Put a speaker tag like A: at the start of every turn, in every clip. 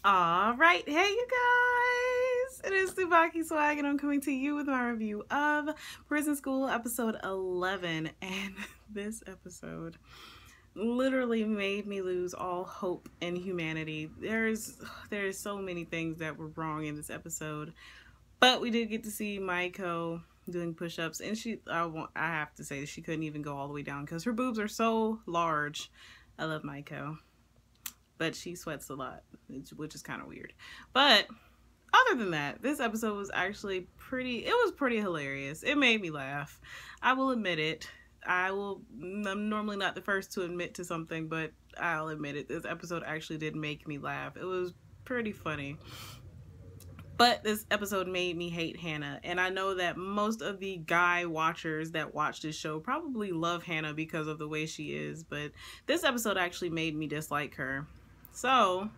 A: Alright, hey you guys! It is TsubakiSwagg and I'm coming to you with my review of Prison School episode 11. And this episode literally made me lose all hope in humanity. There's so many things that were wrong in this episode. But we did get to see Maiko doing push-ups, and I have to say that she couldn't even go all the way down because her boobs are so large. I love Maiko, but she sweats a lot, which is kind of weird. But other than that, this episode was actually pretty hilarious. It made me laugh. I will admit it. I'm normally not the first to admit to something, but I'll admit it. This episode actually did make me laugh. It was pretty funny. But this episode made me hate Hannah, and I know that most of the guy watchers that watch this show probably love Hannah because of the way she is, but this episode actually made me dislike her. So,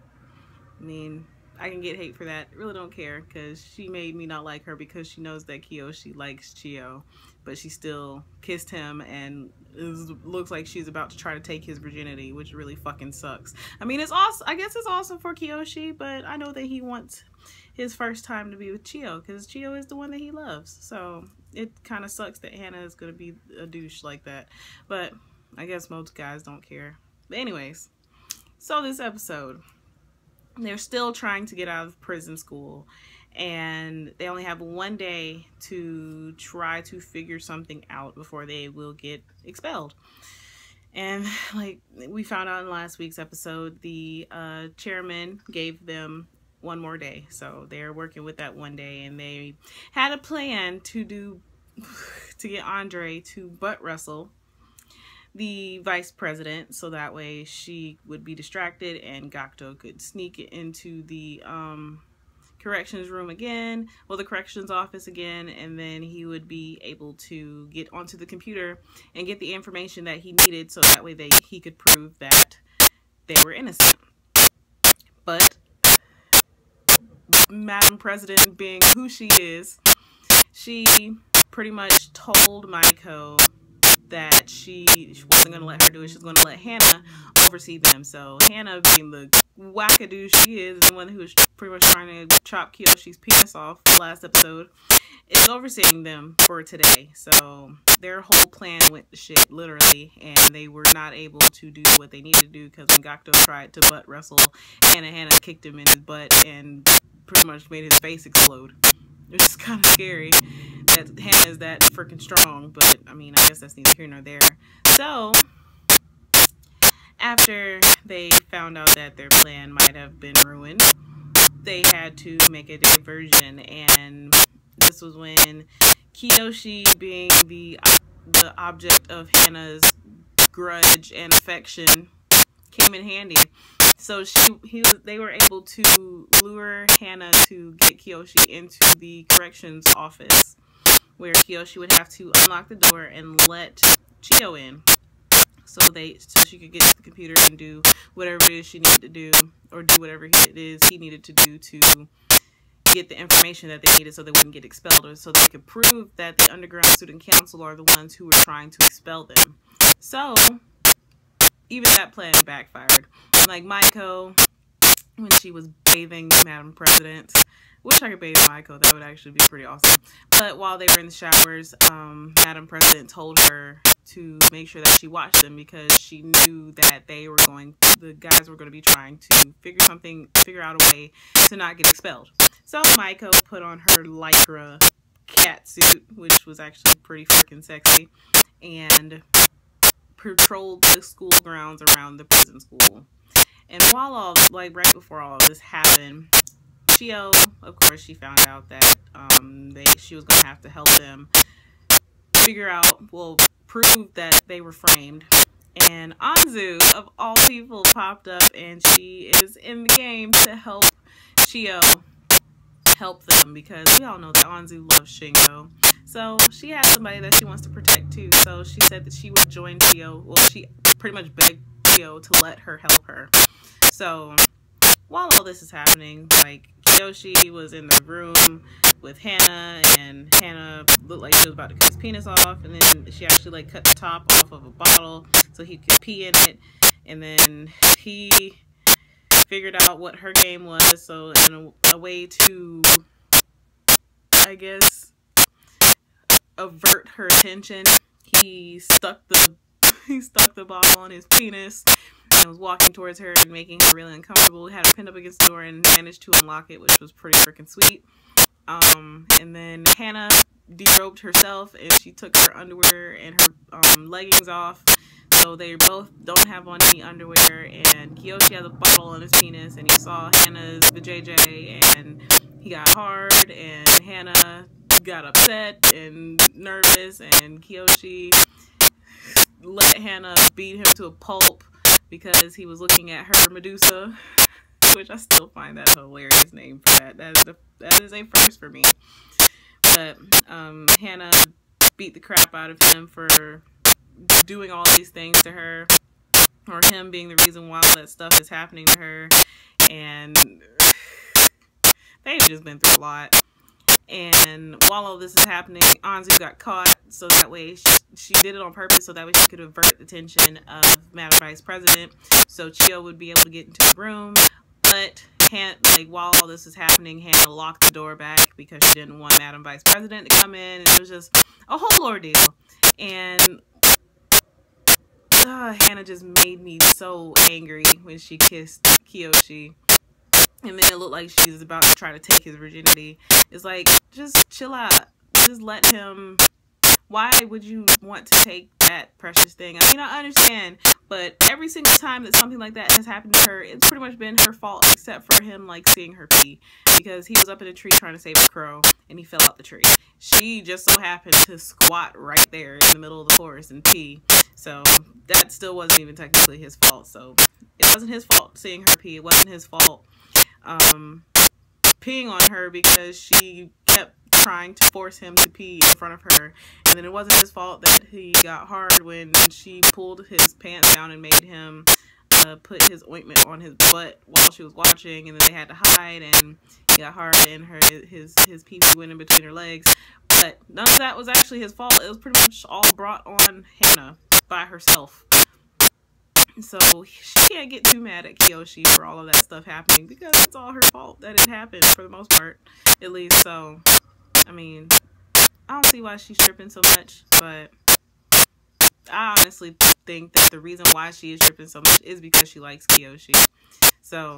A: I mean, I can get hate for that. Really don't care, because she made me not like her because she knows that Kiyoshi likes Chio, but she still kissed him and looks like she's about to try to take his virginity, which really fucking sucks. I mean, it's awesome. I guess it's awesome for Kiyoshi, but I know that he wants his first time to be with Chio because Chio is the one that he loves. So it kind of sucks that Hannah is going to be a douche like that, but I guess most guys don't care. But anyways, so this episode, they're still trying to get out of prison school, and they only have one day to try to figure something out before they will get expelled. And like we found out in last week's episode, the chairman gave them one more day, so they're working with that one day, and they had a plan to get Andre to butt wrestle the vice president, so that way she would be distracted and Gakto could sneak into the corrections room again, well, the corrections office again, and then he would be able to get onto the computer and get the information that he needed, so that way he could prove that they were innocent. But Madam President, being who she is, she pretty much told Maiko that she wasn't going to let her do it. She was going to let Hannah oversee them. So Hannah, being the wackadoo she is, the one who was pretty much trying to chop Kiyoshi's penis off the last episode, is overseeing them for today. So their whole plan went to shit, literally, and they were not able to do what they needed to do because when Gakto tried to butt wrestle Hannah kicked him in his butt and pretty much made his face explode. It was kind of scary that Hannah is that freaking strong, but I mean, I guess that's neither here nor there. So after they found out that their plan might have been ruined, they had to make a diversion, and this was when Kiyoshi, being the object of Hannah's grudge and affection, came in handy. So they were able to lure Hannah to get Kiyoshi into the corrections office, where Kiyoshi would have to unlock the door and let Chio in, so she could get to the computer and do whatever it is she needed to do, or do whatever it is he needed to do to get the information that they needed so they wouldn't get expelled, or so they could prove that the Underground Student Council are the ones who were trying to expel them. So even that plan backfired. Like Maiko, when she was bathing Madam President, wish I could bathe Maiko, that would actually be pretty awesome. But while they were in the showers, Madam President told her to make sure that she watched them because she knew that the guys were going to be trying to figure out a way to not get expelled. So Maiko put on her lycra cat suit, which was actually pretty freaking sexy, and patrolled the school grounds around the prison school. And right before all of this happened, Chio, of course, she found out that she was going to have to help them prove that they were framed. And Anzu, of all people, popped up, and she is in the game to help Chio help them, because we all know that Anzu loves Shingo. So she has somebody that she wants to protect too. So she said that she would join Chio. Well, she pretty much begged Chio to let her help her. So while all this is happening, like, Kiyoshi was in the room with Hannah, and Hannah looked like she was about to cut his penis off, and then she actually like cut the top off of a bottle so he could pee in it, and then he figured out what her game was. So in a way to, I guess, avert her attention, he stuck the bottle on his penis and was walking towards her and making her really uncomfortable. He had her pinned up against the door and managed to unlock it, which was pretty freaking sweet. And then Hannah derobed herself and she took her underwear and her leggings off. So they both don't have on any underwear, and Kiyoshi has a bottle on his penis, and he saw Hannah's vajayjay, and he got hard, and Hannah got upset and nervous, and Kiyoshi let Hannah beat him to a pulp because he was looking at her Medusa, which I still find that a hilarious name for that. That is a first for me. But Hannah beat the crap out of him for doing all these things to her, or him being the reason why all that stuff is happening to her. And they've just been through a lot. And while all this is happening, Anzu got caught, so that way she did it on purpose, so that way she could avert the attention of Madam Vice President, so Chiyo would be able to get into the room. But while all this is happening, Hannah locked the door back because she didn't want Madam Vice President to come in, and it was just a whole ordeal. And Hannah just made me so angry when she kissed Kiyoshi. And then it looked like she was about to try to take his virginity. It's like, just chill out. Just let him. Why would you want to take that precious thing? I mean, I understand, but every single time that something like that has happened to her, it's pretty much been her fault, except for him, like, seeing her pee. Because he was up in a tree trying to save a crow, and he fell out the tree. She just so happened to squat right there in the middle of the forest and pee. So that still wasn't even technically his fault. So it wasn't his fault seeing her pee. It wasn't his fault peeing on her because she kept trying to force him to pee in front of her. And then it wasn't his fault that he got hard when she pulled his pants down and made him put his ointment on his butt while she was watching, and then they had to hide, and he got hard and his pee-pee went in between her legs. But none of that was actually his fault. It was pretty much all brought on Hannah by herself. So she can't get too mad at Kiyoshi for all of that stuff happening, because it's all her fault that it happened, for the most part, at least. So, I mean, I don't see why she's tripping so much, but I honestly think that the reason why she is tripping so much is because she likes Kiyoshi. So,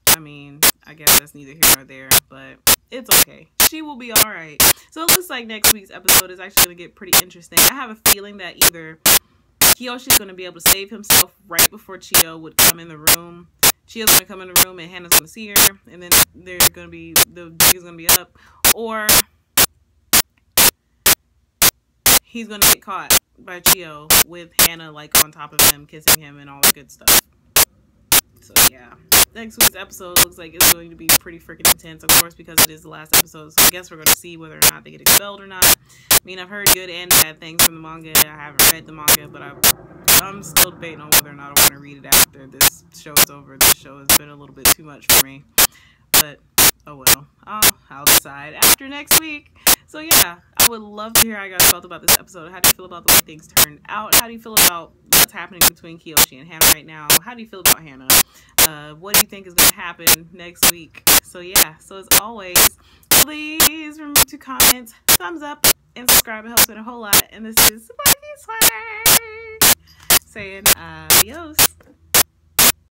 A: I mean, I guess that's neither here nor there, but it's okay. She will be alright. So it looks like next week's episode is actually going to get pretty interesting. I have a feeling that either Kiyoshi's going to be able to save himself right before Chiyo would come in the room. Chiyo's going to come in the room and Hannah's going to see her, and then the jig is going to be up. Or he's going to get caught by Chiyo with Hannah, like, on top of him, kissing him and all the good stuff. So, yeah. Next week's episode looks like it's going to be pretty freaking intense, of course, because it is the last episode. So I guess we're going to see whether or not they get expelled or not. I mean, I've heard good and bad things from the manga. I haven't read the manga, but I'm still debating on whether or not I want to read it after this show is over. This show has been a little bit too much for me. But, oh well. I'll decide after next week. So, yeah. I would love to hear how you guys felt about this episode. How do you feel about the way things turned out? How do you feel about what's happening between Kiyoshi and Hannah right now? How do you feel about Hannah? What do you think is going to happen next week? So, yeah. So, as always, please remember to comment, thumbs up, and subscribe. It helps me a whole lot. And this is TsubakiSwagg saying adios.